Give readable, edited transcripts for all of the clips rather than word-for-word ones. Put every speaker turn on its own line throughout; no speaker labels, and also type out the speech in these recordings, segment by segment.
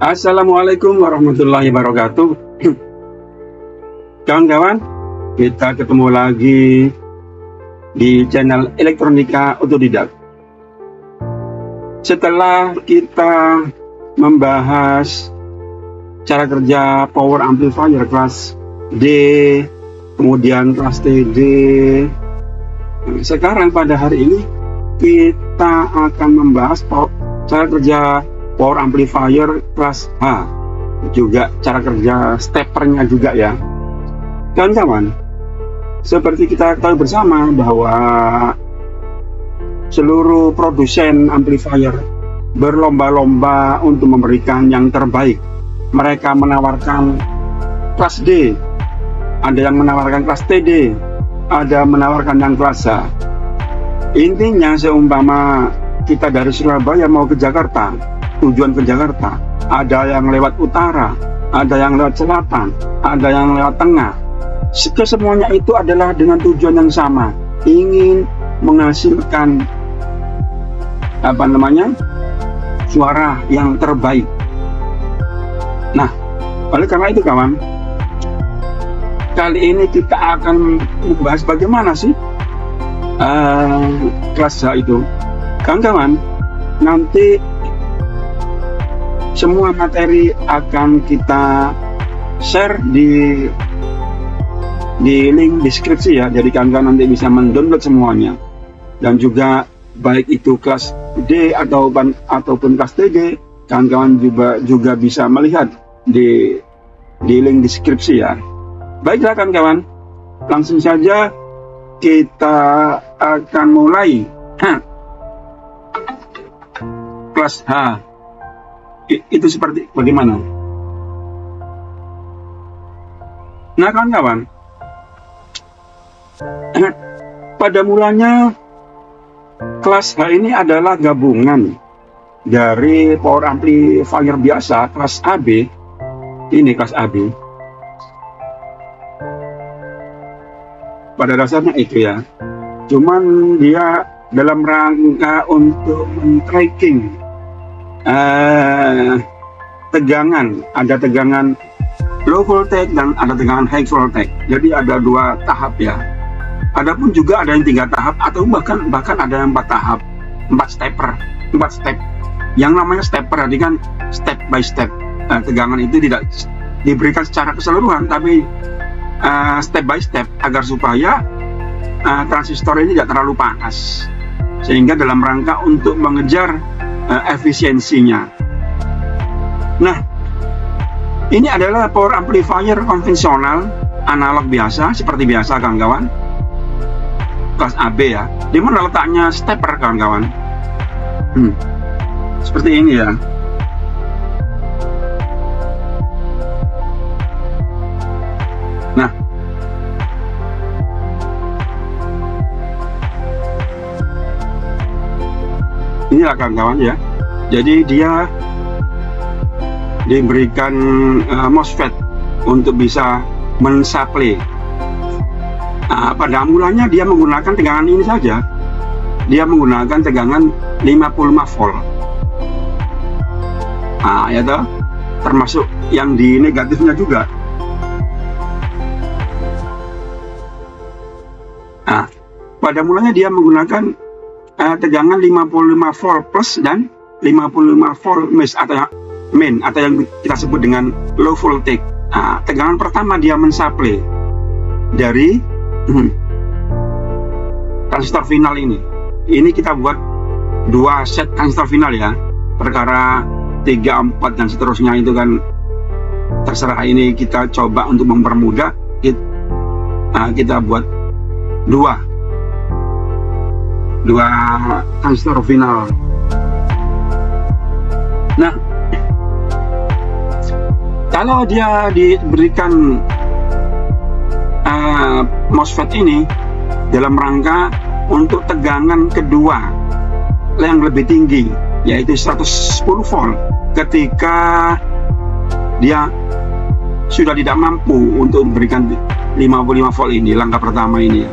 Assalamualaikum warahmatullahi wabarakatuh. Kawan-kawan, kita ketemu lagi di channel Elektronika Otodidak. Setelah kita membahas cara kerja power amplifier kelas D, kemudian kelas TD, sekarang pada hari ini kita akan membahas cara kerja power amplifier kelas H, juga cara kerja steppernya juga ya. Kawan-kawan, seperti kita tahu bersama bahwa seluruh produsen amplifier berlomba-lomba untuk memberikan yang terbaik. Mereka menawarkan kelas D, ada yang menawarkan kelas TD, ada menawarkan yang kelas H. Intinya seumpama kita dari Surabaya mau ke Jakarta, tujuan ke Jakarta, ada yang lewat utara, ada yang lewat selatan, ada yang lewat tengah. Kesemuanya itu adalah dengan tujuan yang sama, ingin menghasilkan suara yang terbaik. Nah, oleh karena itu kawan, kali ini kita akan membahas bagaimana sih kelas H itu. Kawan-kawan, nanti semua materi akan kita share di link deskripsi ya. Jadi kawan-kawan nanti bisa mendownload semuanya. Dan juga baik itu kelas D ataupun kelas TD, kawan-kawan juga bisa melihat di link deskripsi ya. Baiklah kawan-kawan, langsung saja kita akan mulai. Kelas H itu seperti bagaimana? Nah kawan-kawan, pada mulanya kelas H ini adalah gabungan dari power amplifier biasa kelas AB. Ini kelas AB. Pada dasarnya itu ya. Cuman dia dalam rangka untuk men-tracking tegangan, ada tegangan low voltage dan ada tegangan high voltage. Jadi ada dua tahap ya. Adapun juga ada yang 3 tahap atau bahkan ada yang 4 tahap, 4 step. Yang namanya stepper tadi kan step by step. Tegangan itu tidak diberikan secara keseluruhan, tapi step by step agar supaya transistor ini tidak terlalu panas, sehingga dalam rangka untuk mengejar efisiensinya. Nah, ini adalah power amplifier konvensional analog biasa, seperti biasa kawan-kawan, kelas AB ya. Di mana letaknya stepper kawan-kawan? Seperti ini ya. Nah, inilah kawan-kawan ya. Jadi dia diberikan MOSFET untuk bisa mensuplai. Pada mulanya dia menggunakan tegangan ini saja. Dia menggunakan tegangan 55 volt. Ya toh, termasuk yang di negatifnya juga. Pada mulanya dia menggunakan tegangan 55 volt plus dan 55 volt main atau yang kita sebut dengan low voltage. Tegangan pertama dia mensuplai dari transistor final ini. Ini kita buat 2 set transistor final ya. Perkara 3, 4 dan seterusnya itu kan terserah, ini kita coba untuk mempermudah. Kita buat 2 transistor final. Nah, kalau dia diberikan MOSFET ini dalam rangka untuk tegangan kedua yang lebih tinggi, yaitu 110 volt, ketika dia sudah tidak mampu untuk memberikan 55 volt ini, langkah pertama ini.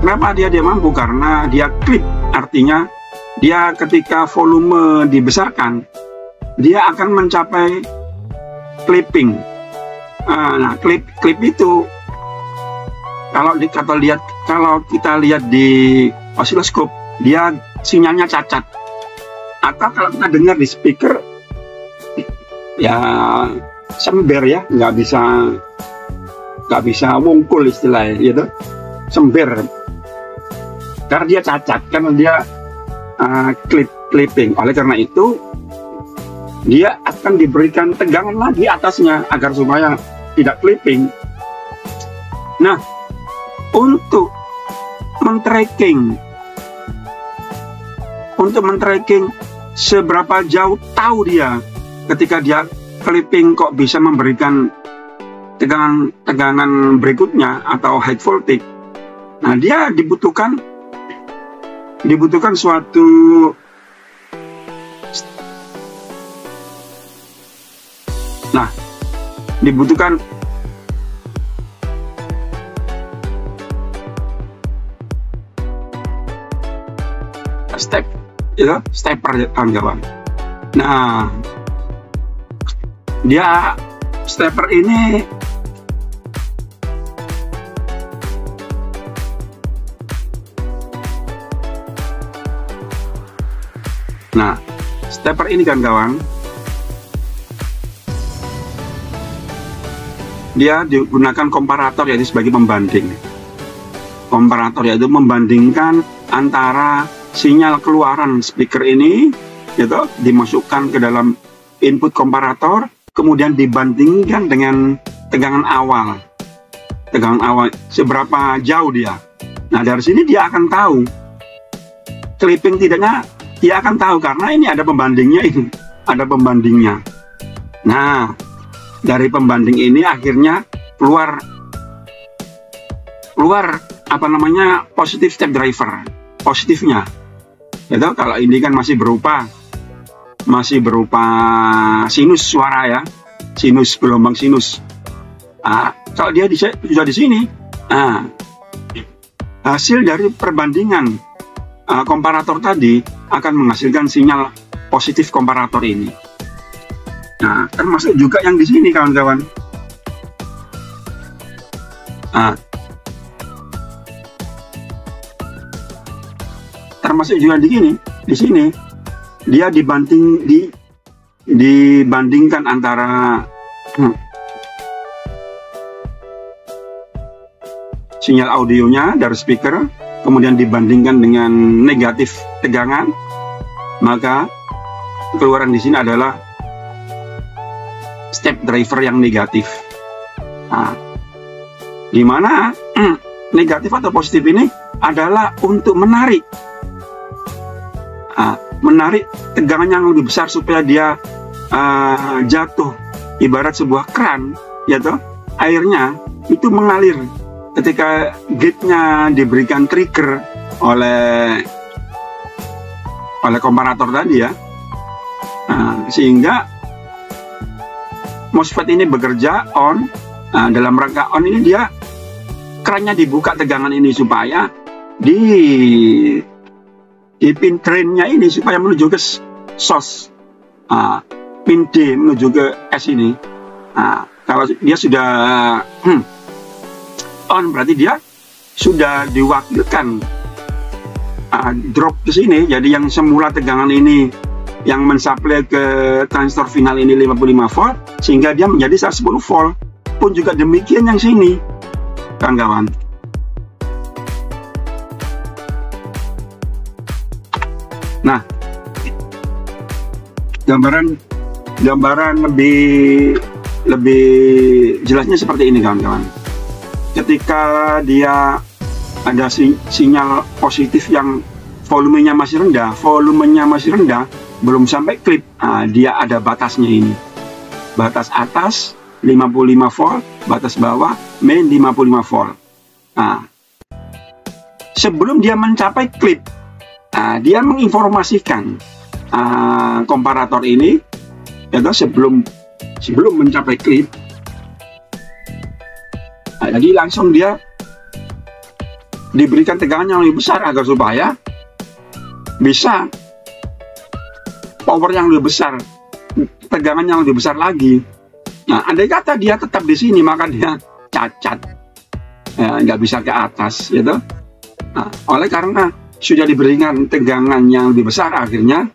Kenapa dia mampu? Karena dia klip, artinya dia ketika volume dibesarkan, dia akan mencapai clipping. Nah, klip itu kalau kita lihat di osiloskop, dia sinyalnya cacat. Atau kalau kita dengar di speaker, ya sember ya, nggak bisa wungkul istilahnya, gitu, sember. Karena dia cacat, karena dia clipping. Oleh karena itu, dia akan diberikan tegangan lagi atasnya agar supaya tidak clipping. Nah, untuk men-tracking seberapa jauh tahu dia ketika dia clipping kok bisa memberikan tegangan berikutnya atau high voltage. Nah, dia dibutuhkan suatu stepper kawan-kawan. Nah, dia stepper ini kawan-kawan, dia digunakan komparator, yaitu sebagai pembanding. Komparator yaitu membandingkan antara sinyal keluaran speaker ini, gitu, dimasukkan ke dalam input komparator, kemudian dibandingkan dengan tegangan awal seberapa jauh dia. Nah, dari sini dia akan tahu clipping tidaknya, dia akan tahu karena ini ada pembandingnya. Nah, dari pembanding ini akhirnya keluar positif step driver, positifnya. Itu kalau ini kan masih berupa sinus suara ya, gelombang sinus. Kalau dia sudah di sini, hasil dari perbandingan komparator tadi akan menghasilkan sinyal positif komparator ini. Nah, termasuk juga yang di sini kawan-kawan. Termasuk juga di sini dia dibandingkan antara sinyal audionya dari speaker, kemudian dibandingkan dengan negatif tegangan, maka keluaran di sini adalah step driver yang negatif. Di mana negatif atau positif ini adalah untuk menarik tegangan yang lebih besar supaya dia jatuh, ibarat sebuah keran, ya toh, airnya itu mengalir ketika gate-nya diberikan trigger oleh komparator tadi ya. Sehingga MOSFET ini bekerja on. Dalam rangka on ini dia kerannya dibuka tegangan ini supaya di pin drain-nya ini supaya menuju ke source, pin D menuju ke S ini. Kalau dia sudah on, berarti dia sudah diwakilkan drop ke sini. Jadi yang semula tegangan ini yang mensuplai ke transistor final ini 55 volt, sehingga dia menjadi 110 volt. Pun juga demikian yang sini, kawan-kawan. Nah, gambaran lebih jelasnya seperti ini, kawan-kawan. Ketika dia ada sinyal positif yang volumenya masih rendah, belum sampai klip, dia ada batasnya ini. Batas atas 55 volt, batas bawah main 55 volt. Sebelum dia mencapai klip, dia menginformasikan komparator ini, yaitu sebelum mencapai klip. Jadi langsung dia diberikan tegangan yang lebih besar agar supaya bisa power yang lebih besar tegangan yang lebih besar lagi. Nah, andai kata dia tetap di sini, maka dia cacat, ya, nggak bisa ke atas, gitu. Nah, oleh karena sudah diberikan tegangan yang lebih besar, akhirnya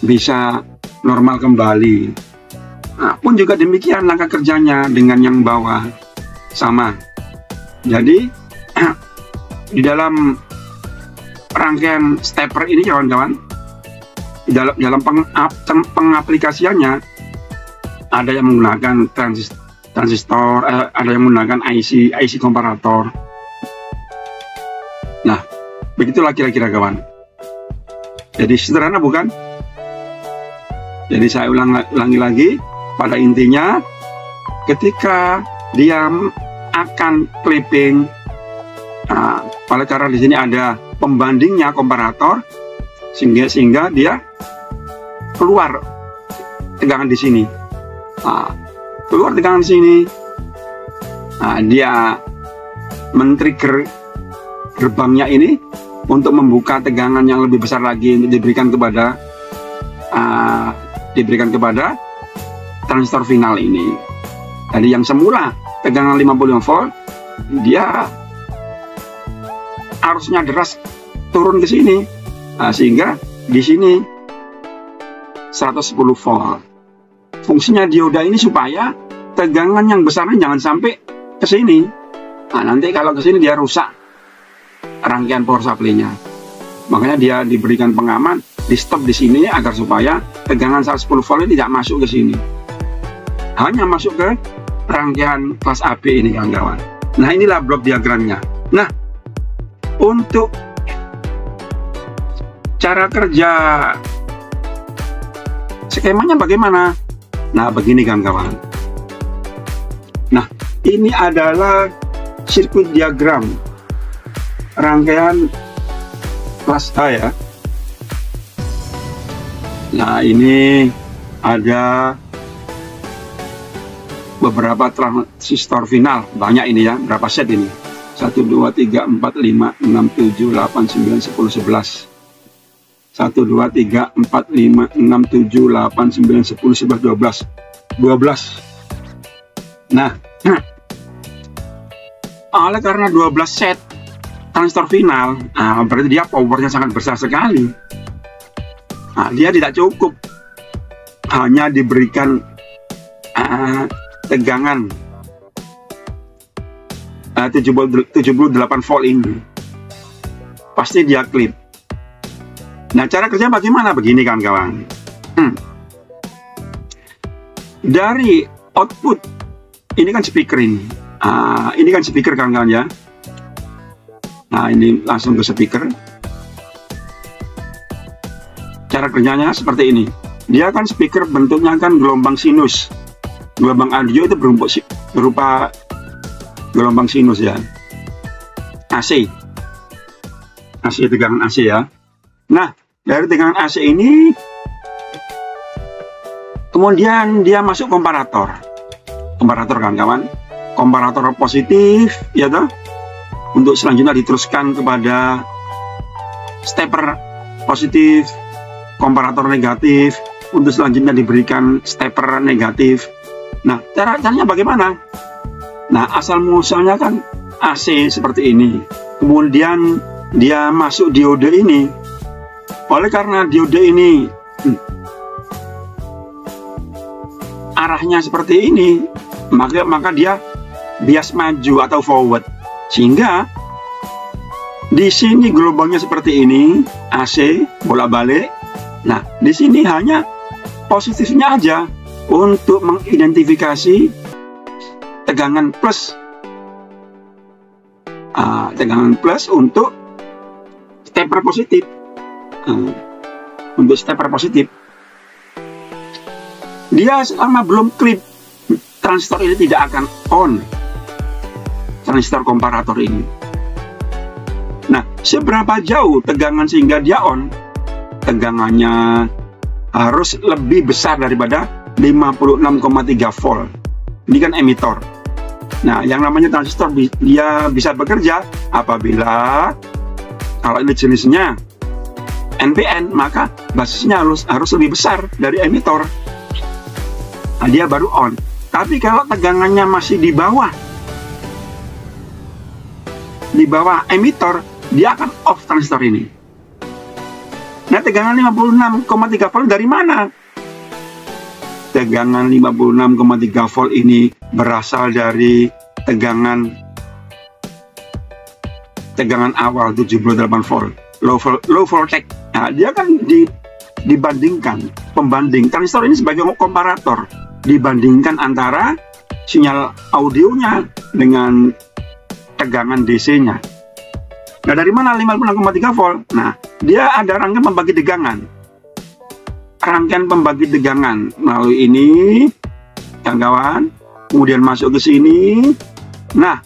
bisa normal kembali. Nah, pun juga demikian langkah kerjanya dengan yang bawah, sama. Jadi di dalam rangkaian stepper ini, kawan-kawan, dalam pengaplikasiannya ada yang menggunakan transistor, ada yang menggunakan IC komparator. Nah, begitulah kira-kira, kawan. Jadi sederhana, bukan? Jadi saya ulangi lagi, pada intinya ketika dia akan clipping, oleh karena di sini ada pembandingnya komparator, sehingga dia keluar tegangan di sini. Keluar tegangan di sini, dia men-trigger gerbangnya ini untuk membuka tegangan yang lebih besar lagi untuk diberikan kepada transistor final ini. Jadi yang semula tegangan 55 volt, dia arusnya deras turun ke sini, sehingga di sini 110 volt. Fungsinya dioda ini supaya tegangan yang besarnya jangan sampai ke sini. Nanti kalau ke sini dia rusak rangkaian power supply-nya. Makanya dia diberikan pengaman, di stop di sini agar supaya tegangan 110 volt ini tidak masuk ke sini. Hanya masuk ke rangkaian kelas AB ini, kawan-kawan. Nah, inilah blok diagramnya. Nah, untuk cara kerja skemanya bagaimana? Nah, begini, kawan-kawan. Nah, ini adalah sirkuit diagram rangkaian kelas A, ya. Nah, ini ada beberapa transistor final, banyak ini ya, berapa set ini? 1, 2, 3, 4, 5, 6, 7, 8, 9, 10, 11. 1, 2, 3, 4, 5, 6, 7, 8, 9, 10, 11, 12. 12. Nah, oleh karena 12 set transistor final, berarti dia powernya sangat besar sekali. Dia tidak cukup hanya diberikan tegangan 78 volt ini. Pasti dia klip. Nah, cara kerja bagaimana? Begini, kawan-kawan. Dari output, ini kan speaker ini. Ini kan speaker, kawan-kawan, ya. Nah, ini langsung ke speaker. Cara kerjanya seperti ini. Dia kan speaker bentuknya kan gelombang sinus. Gelombang audio itu berupa gelombang sinus, ya. AC, tegangan AC, ya. Nah, dari tegangan AC ini kemudian dia masuk komparator, kawan-kawan. Komparator positif, ya toh, untuk selanjutnya diteruskan kepada stepper positif, komparator negatif, untuk selanjutnya diberikan stepper negatif. Nah, caranya bagaimana? Nah, asal muasalnya kan AC seperti ini. Kemudian dia masuk diode ini. Oleh karena diode ini arahnya seperti ini, maka dia bias maju atau forward. Sehingga di sini gelombangnya seperti ini, AC bolak-balik. Nah, di sini hanya positifnya aja untuk mengidentifikasi tegangan plus. Tegangan plus untuk stepper positif. Untuk stepper positif. Dia selama belum klip, transistor ini tidak akan on. Transistor komparator ini. Nah, seberapa jauh tegangan sehingga dia on? Tegangannya harus lebih besar daripada 56,3 volt. Ini kan emitor. Nah, yang namanya transistor dia bisa bekerja apabila, kalau ini jenisnya NPN, maka basisnya harus lebih besar dari emitor. Nah, dia baru on. Tapi kalau tegangannya masih di bawah emitor, dia akan off transistor ini. Nah, tegangan 56,3 volt dari mana? Tegangan 56,3 volt ini berasal dari tegangan awal 78 volt, low voltage. Nah, dia kan dibandingkan, pembanding transistor ini sebagai komparator, dibandingkan antara sinyal audionya dengan tegangan DC-nya. Nah, dari mana 56,3 volt? Nah, dia ada rangkaian pembagi tegangan. Rangkaian pembagi tegangan melalui ini, kawan-kawan, kemudian masuk ke sini. Nah,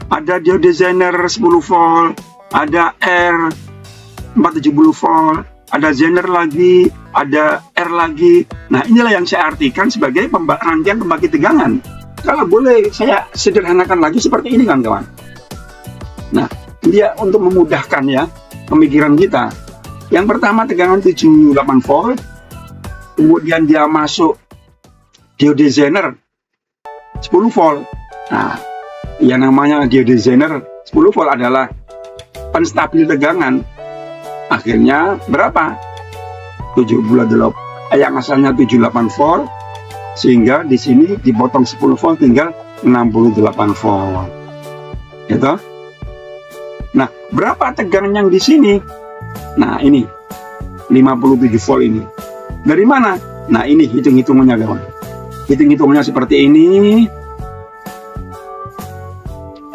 ada dia designer 10 volt, ada R 470 volt, ada Zener lagi, ada R lagi. Nah, inilah yang saya artikan sebagai rangkaian pembagi tegangan. Kalau boleh saya sederhanakan lagi seperti ini, kawan-kawan. Nah, dia untuk memudahkan ya pemikiran kita. Yang pertama tegangan 78 volt, kemudian dia masuk diode Zener 10 volt. Nah, yang namanya diode Zener 10 volt adalah penstabil tegangan. Akhirnya berapa? 78. Yang asalnya 78 volt, sehingga di sini dipotong 10 volt tinggal 68 volt. Gitu. Nah, berapa tegangan yang di sini? Nah, ini 57 volt ini. Dari mana? Nah, ini hitung-hitungannya, kawan. Hitung-hitungannya seperti ini.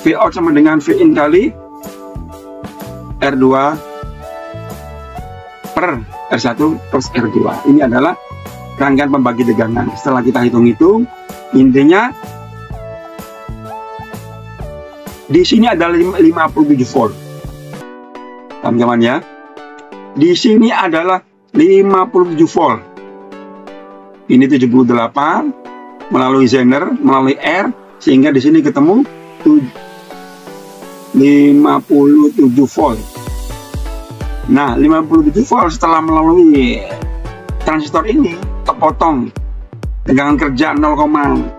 V out sama dengan V in kali R2 per R1 plus R2. Ini adalah rangkaian pembagi tegangan. Setelah kita hitung-hitung, intinya di sini adalah 57 volt. Teman-teman ya. Di sini adalah 57 volt. Ini 78 melalui Zener, melalui R, sehingga di sini ketemu 57 volt. Nah, 57 volt setelah melalui transistor ini terpotong tegangan kerja 0,7,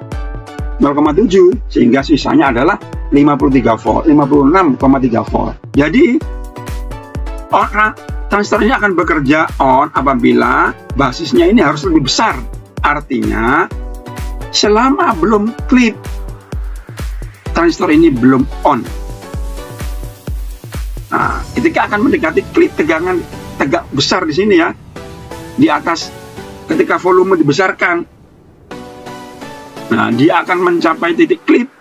sehingga sisanya adalah 53 volt, 56,3 volt. Jadi transistor ini akan bekerja on apabila basisnya ini harus lebih besar. Artinya selama belum klip, transistor ini belum on. Nah, ketika akan mendekati klip, tegangan tegak besar di sini ya, di atas, ketika volume dibesarkan, nah dia akan mencapai titik klip,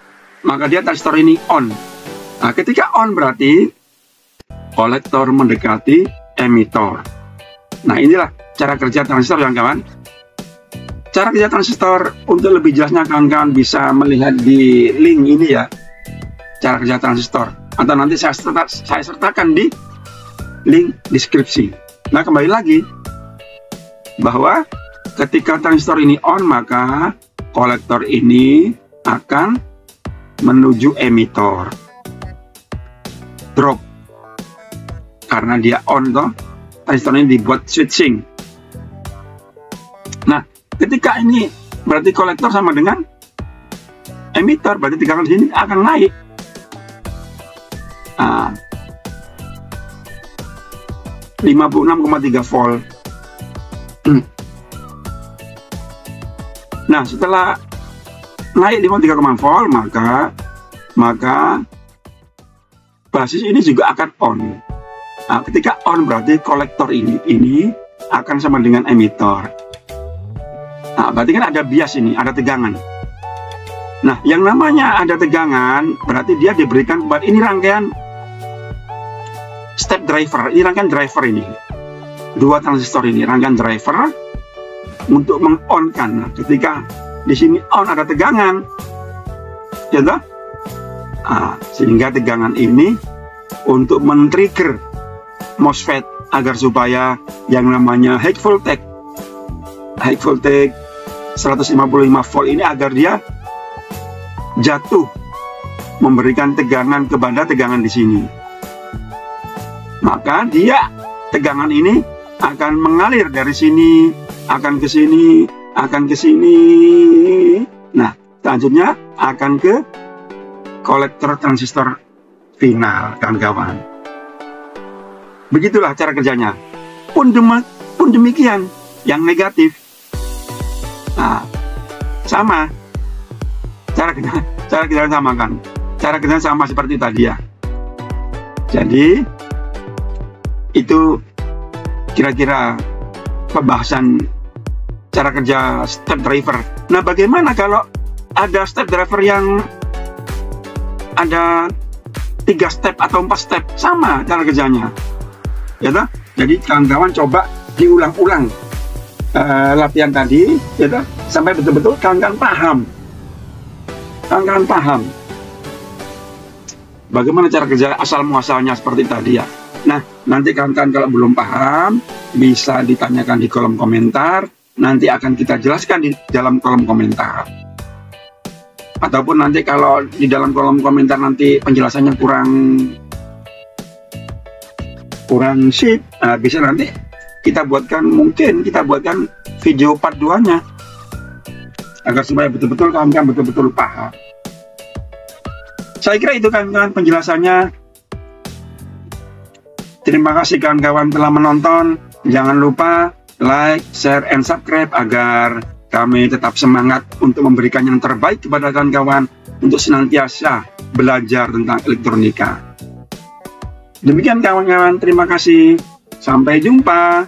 maka dia transistor ini on. Nah, ketika on berarti kolektor mendekati emitor. Nah, inilah cara kerja transistor, kawan-kawan. Cara kerja transistor, untuk lebih jelasnya kawan-kawan bisa melihat di link ini ya, cara kerja transistor, atau nanti saya sertakan di link deskripsi. Nah, kembali lagi bahwa ketika transistor ini on, maka kolektor ini akan menuju emitor. Drop. Karena dia on toh, transistor ini dibuat switching. Nah, ketika ini berarti kolektor sama dengan emitor, berarti tegangan di sini akan naik. Nah, 56,3 volt. Nah, setelah naik 53,4 volt, maka basis ini juga akan on. Nah, ketika on berarti kolektor ini akan sama dengan emitor. Nah, berarti kan ada bias ini, ada tegangan. Nah, yang namanya ada tegangan berarti dia diberikan buat ini rangkaian step driver. Ini rangkaian driver ini. Dua transistor ini rangkaian driver untuk meng-on-kan. Nah, ketika di sini on ada tegangan, ya toh? Nah, sehingga tegangan ini untuk men-trigger MOSFET agar supaya yang namanya high voltage 155 volt ini agar dia jatuh memberikan tegangan kepada tegangan di sini. Maka dia tegangan ini akan mengalir dari sini, akan ke sini, akan ke sini. Nah, selanjutnya akan ke kolektor transistor final, kawan-kawan. Begitulah cara kerjanya. Pun demikian, yang negatif. Nah, sama. Cara kerja sama kan. Cara kerja sama seperti tadi ya. Jadi, itu kira-kira pembahasan cara kerja step driver. Nah, bagaimana kalau ada step driver yang ada 3 step atau 4 step? Sama cara kerjanya. Ya toh? Jadi kawan-kawan coba diulang-ulang latihan tadi, ya toh? Sampai betul-betul kawan-kawan paham. Kawan-kawan paham bagaimana cara kerja asal muasalnya seperti tadi ya. Nah, nanti kawan-kawan kalau belum paham bisa ditanyakan di kolom komentar. Nanti akan kita jelaskan di dalam kolom komentar. Ataupun nanti kalau di dalam kolom komentar nanti penjelasannya kurang sip, nah, bisa nanti mungkin kita buatkan video part 2-nya agar supaya betul-betul kawan-kawan betul-betul paham. Saya kira itu kawan-kawan penjelasannya. Terima kasih kawan-kawan telah menonton. Jangan lupa like, share, and subscribe agar kami tetap semangat untuk memberikan yang terbaik kepada kawan-kawan untuk senantiasa belajar tentang elektronika. Demikian kawan-kawan, terima kasih. Sampai jumpa.